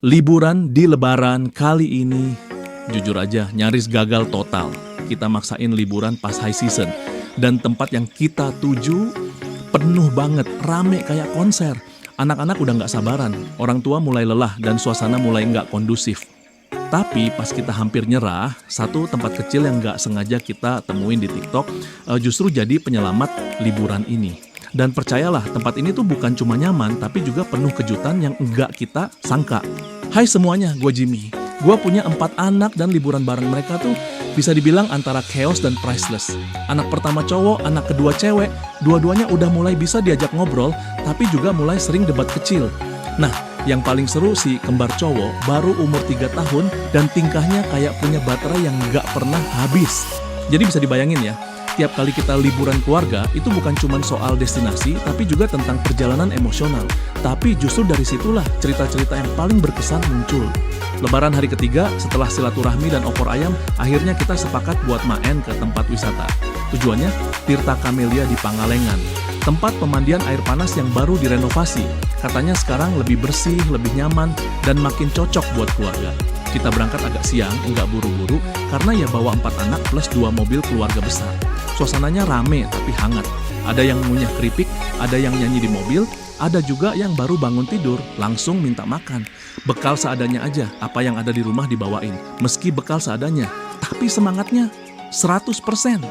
Liburan di Lebaran kali ini, jujur aja nyaris gagal total. Kita maksain liburan pas high season, dan tempat yang kita tuju penuh banget, rame kayak konser. Anak-anak udah gak sabaran, orang tua mulai lelah dan suasana mulai gak kondusif. Tapi pas kita hampir nyerah, satu tempat kecil yang gak sengaja kita temuin di TikTok justru jadi penyelamat liburan ini. Dan percayalah, tempat ini tuh bukan cuma nyaman, tapi juga penuh kejutan yang enggak kita sangka. Hai semuanya, gue Jimmy. Gue punya 4 anak dan liburan bareng mereka tuh bisa dibilang antara chaos dan priceless. Anak pertama cowok, anak kedua cewek, dua-duanya udah mulai bisa diajak ngobrol, tapi juga mulai sering debat kecil. Nah, yang paling seru si kembar cowok baru umur 3 tahun dan tingkahnya kayak punya baterai yang gak pernah habis. Jadi bisa dibayangin ya, tiap kali kita liburan keluarga, itu bukan cuma soal destinasi, tapi juga tentang perjalanan emosional. Tapi justru dari situlah cerita-cerita yang paling berkesan muncul. Lebaran hari ketiga, setelah silaturahmi dan opor ayam, akhirnya kita sepakat buat main ke tempat wisata. Tujuannya, Tirta Camellia di Pangalengan. Tempat pemandian air panas yang baru direnovasi. Katanya sekarang lebih bersih, lebih nyaman, dan makin cocok buat keluarga. Kita berangkat agak siang, enggak buru-buru, karena ya bawa 4 anak plus 2 mobil keluarga besar. Suasananya rame tapi hangat. Ada yang ngunyah keripik, ada yang nyanyi di mobil, ada juga yang baru bangun tidur, langsung minta makan. Bekal seadanya aja, apa yang ada di rumah dibawain. Meski bekal seadanya, tapi semangatnya 100%.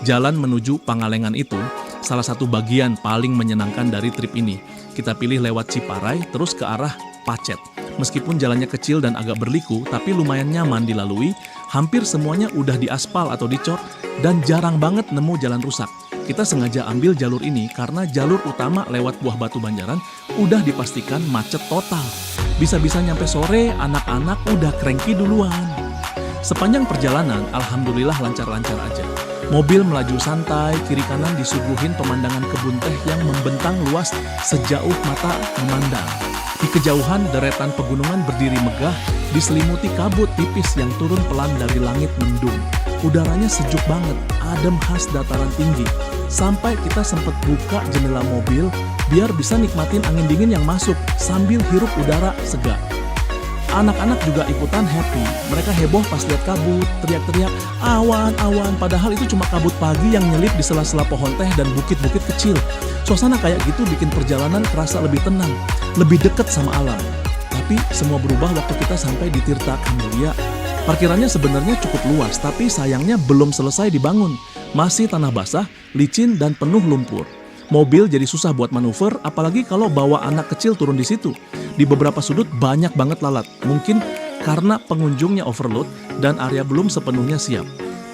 Jalan menuju Pangalengan itu salah satu bagian paling menyenangkan dari trip ini. Kita pilih lewat Ciparai terus ke arah Pacet. Meskipun jalannya kecil dan agak berliku, tapi lumayan nyaman dilalui. Hampir semuanya udah diaspal atau dicor, dan jarang banget nemu jalan rusak. Kita sengaja ambil jalur ini karena jalur utama lewat Buah Batu Banjaran udah dipastikan macet total. Bisa-bisa nyampe sore, anak-anak udah cranky duluan. Sepanjang perjalanan, alhamdulillah lancar-lancar aja. Mobil melaju santai, kiri kanan disuguhin pemandangan kebun teh yang membentang luas sejauh mata memandang. Di kejauhan, deretan pegunungan berdiri megah, diselimuti kabut tipis yang turun pelan dari langit mendung. Udaranya sejuk banget, adem khas dataran tinggi. Sampai kita sempat buka jendela mobil, biar bisa nikmatin angin dingin yang masuk, sambil hirup udara segar. Anak-anak juga ikutan happy. Mereka heboh pas lihat kabut, teriak-teriak, awan, awan. Padahal itu cuma kabut pagi yang nyelip di sela-sela pohon teh dan bukit-bukit kecil. Suasana kayak gitu bikin perjalanan terasa lebih tenang, lebih dekat sama alam. Tapi semua berubah waktu kita sampai di Tirta Camellia. Parkirannya sebenarnya cukup luas, tapi sayangnya belum selesai dibangun. Masih tanah basah, licin, dan penuh lumpur. Mobil jadi susah buat manuver, apalagi kalau bawa anak kecil turun di situ. Di beberapa sudut banyak banget lalat, mungkin karena pengunjungnya overload dan area belum sepenuhnya siap.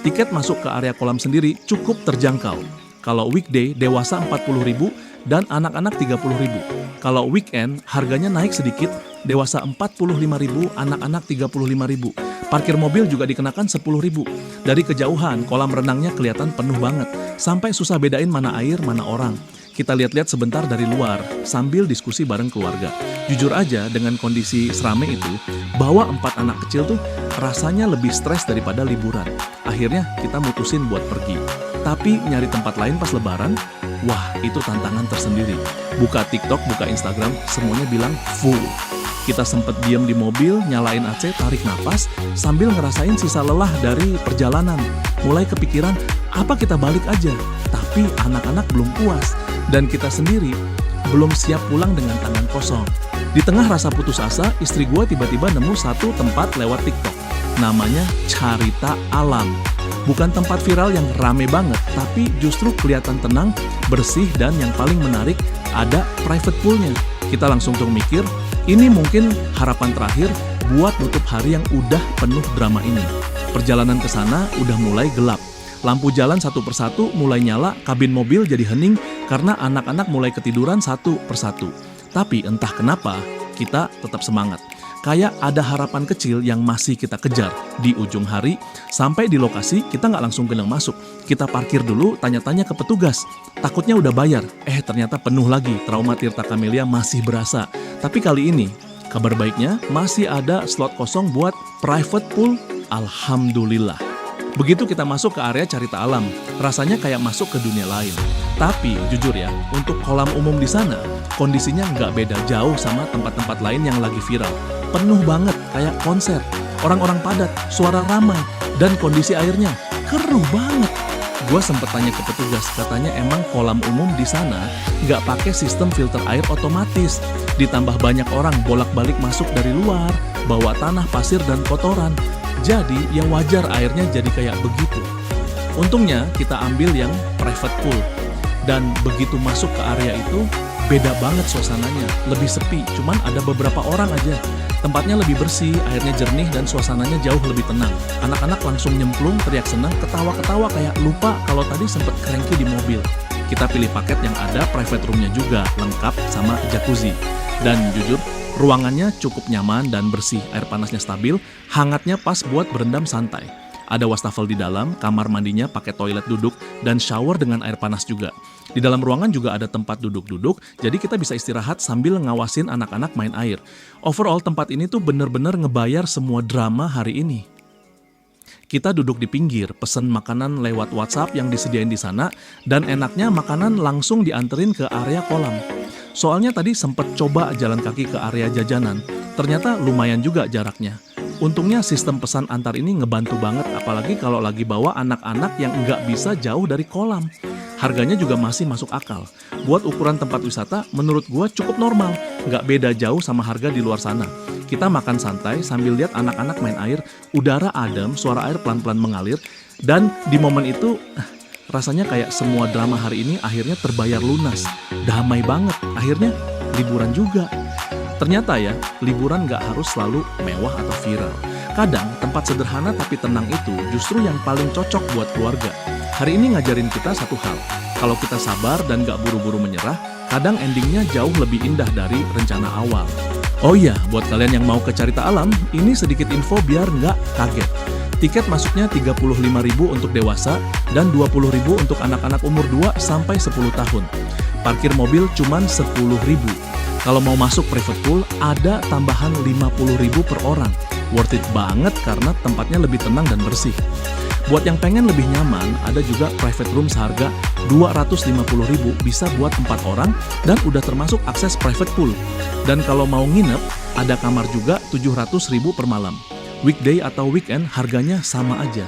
Tiket masuk ke area kolam sendiri cukup terjangkau. Kalau weekday, dewasa 40.000 dan anak-anak 30.000. Kalau weekend, harganya naik sedikit, dewasa 45.000, anak-anak 35.000. Parkir mobil juga dikenakan 10.000. Dari kejauhan, kolam renangnya kelihatan penuh banget, sampai susah bedain mana air, mana orang. Kita lihat-lihat sebentar dari luar, sambil diskusi bareng keluarga. Jujur aja, dengan kondisi serame itu, bawa 4 anak kecil tuh rasanya lebih stres daripada liburan. Akhirnya kita mutusin buat pergi. Tapi nyari tempat lain pas lebaran, wah itu tantangan tersendiri. Buka TikTok, buka Instagram, semuanya bilang full. Kita sempet diem di mobil, nyalain AC, tarik napas, sambil ngerasain sisa lelah dari perjalanan. Mulai kepikiran, apa kita balik aja? Tapi anak-anak belum puas. Dan kita sendiri belum siap pulang dengan tangan kosong. Di tengah rasa putus asa, istri gue tiba-tiba nemu satu tempat lewat TikTok. Namanya Carita Alam. Bukan tempat viral yang rame banget, tapi justru kelihatan tenang, bersih, dan yang paling menarik, ada private poolnya. Kita langsung tuh mikir, ini mungkin harapan terakhir buat nutup hari yang udah penuh drama ini. Perjalanan ke sana udah mulai gelap. Lampu jalan satu persatu mulai nyala, kabin mobil jadi hening karena anak-anak mulai ketiduran satu persatu. Tapi entah kenapa, kita tetap semangat. Kayak ada harapan kecil yang masih kita kejar. Di ujung hari, sampai di lokasi, kita nggak langsung gendang masuk. Kita parkir dulu, tanya-tanya ke petugas. Takutnya udah bayar, ternyata penuh lagi. Trauma Tirta Camellia masih berasa. Tapi kali ini, kabar baiknya masih ada slot kosong buat private pool. Alhamdulillah. Begitu kita masuk ke area Carita Alam, rasanya kayak masuk ke dunia lain. Tapi jujur ya, untuk kolam umum di sana, kondisinya nggak beda jauh sama tempat-tempat lain yang lagi viral. penuh banget kayak konser. Orang-orang padat, suara ramai, dan kondisi airnya keruh banget. Gua sempet tanya ke petugas, katanya emang kolam umum di sana nggak pakai sistem filter air otomatis. Ditambah banyak orang bolak-balik masuk dari luar, bawa tanah, pasir, dan kotoran. Jadi ya wajar airnya jadi kayak begitu. Untungnya kita ambil yang private pool. Dan begitu masuk ke area itu, beda banget suasananya. Lebih sepi, cuman ada beberapa orang aja. Tempatnya lebih bersih, airnya jernih, dan suasananya jauh lebih tenang. Anak-anak langsung nyemplung, teriak senang, ketawa-ketawa kayak lupa kalau tadi sempet cranky di mobil. Kita pilih paket yang ada private roomnya juga, lengkap sama jacuzzi. Dan jujur, ruangannya cukup nyaman dan bersih, air panasnya stabil, hangatnya pas buat berendam santai. Ada wastafel di dalam, kamar mandinya pakai toilet duduk, dan shower dengan air panas juga. Di dalam ruangan juga ada tempat duduk-duduk, jadi kita bisa istirahat sambil ngawasin anak-anak main air. Overall, tempat ini tuh bener-bener ngebayar semua drama hari ini. Kita duduk di pinggir, pesen makanan lewat WhatsApp yang disediain di sana, dan enaknya makanan langsung dianterin ke area kolam. Soalnya tadi sempet coba jalan kaki ke area jajanan, ternyata lumayan juga jaraknya. Untungnya sistem pesan antar ini ngebantu banget, apalagi kalau lagi bawa anak-anak yang nggak bisa jauh dari kolam. Harganya juga masih masuk akal. Buat ukuran tempat wisata, menurut gua cukup normal, nggak beda jauh sama harga di luar sana. Kita makan santai sambil lihat anak-anak main air, udara adem, suara air pelan-pelan mengalir, dan di momen itu rasanya kayak semua drama hari ini akhirnya terbayar lunas. Damai banget, akhirnya liburan juga. Ternyata ya, liburan nggak harus selalu mewah atau viral. Kadang tempat sederhana tapi tenang itu justru yang paling cocok buat keluarga. Hari ini ngajarin kita satu hal, kalau kita sabar dan nggak buru-buru menyerah, kadang endingnya jauh lebih indah dari rencana awal. Oh iya, buat kalian yang mau ke Carita Alam, ini sedikit info biar nggak kaget. Tiket masuknya Rp35.000 untuk dewasa dan Rp20.000 untuk anak-anak umur 2 sampai 10 tahun. Parkir mobil cuman Rp10.000. Kalau mau masuk private pool, ada tambahan Rp50.000 per orang. Worth it banget karena tempatnya lebih tenang dan bersih. Buat yang pengen lebih nyaman, ada juga private room seharga Rp250.000 bisa buat 4 orang dan udah termasuk akses private pool. Dan kalau mau nginep, ada kamar juga Rp700.000 per malam. Weekday atau weekend harganya sama aja.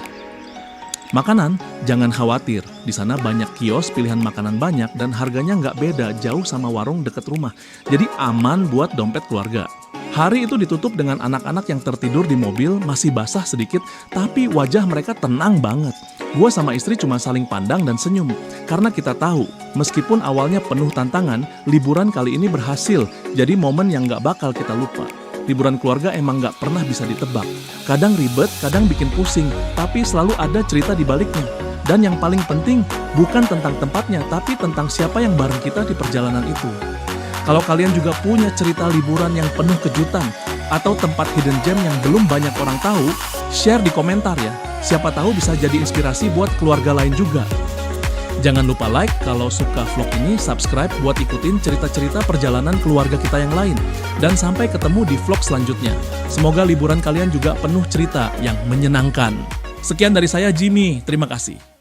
Makanan, jangan khawatir. Di sana banyak kios, pilihan makanan banyak, dan harganya nggak beda jauh sama warung deket rumah. Jadi aman buat dompet keluarga. Hari itu ditutup dengan anak-anak yang tertidur di mobil, masih basah sedikit, tapi wajah mereka tenang banget. Gua sama istri cuma saling pandang dan senyum, karena kita tahu, meskipun awalnya penuh tantangan, liburan kali ini berhasil, jadi momen yang nggak bakal kita lupa. Liburan keluarga emang nggak pernah bisa ditebak. Kadang ribet, kadang bikin pusing, tapi selalu ada cerita di baliknya. Dan yang paling penting, bukan tentang tempatnya, tapi tentang siapa yang bareng kita di perjalanan itu. Kalau kalian juga punya cerita liburan yang penuh kejutan, atau tempat hidden gem yang belum banyak orang tahu, share di komentar ya. Siapa tahu bisa jadi inspirasi buat keluarga lain juga. Jangan lupa like kalau suka vlog ini, subscribe buat ikutin cerita-cerita perjalanan keluarga kita yang lain. Dan sampai ketemu di vlog selanjutnya. Semoga liburan kalian juga penuh cerita yang menyenangkan. Sekian dari saya, Jimmy. Terima kasih.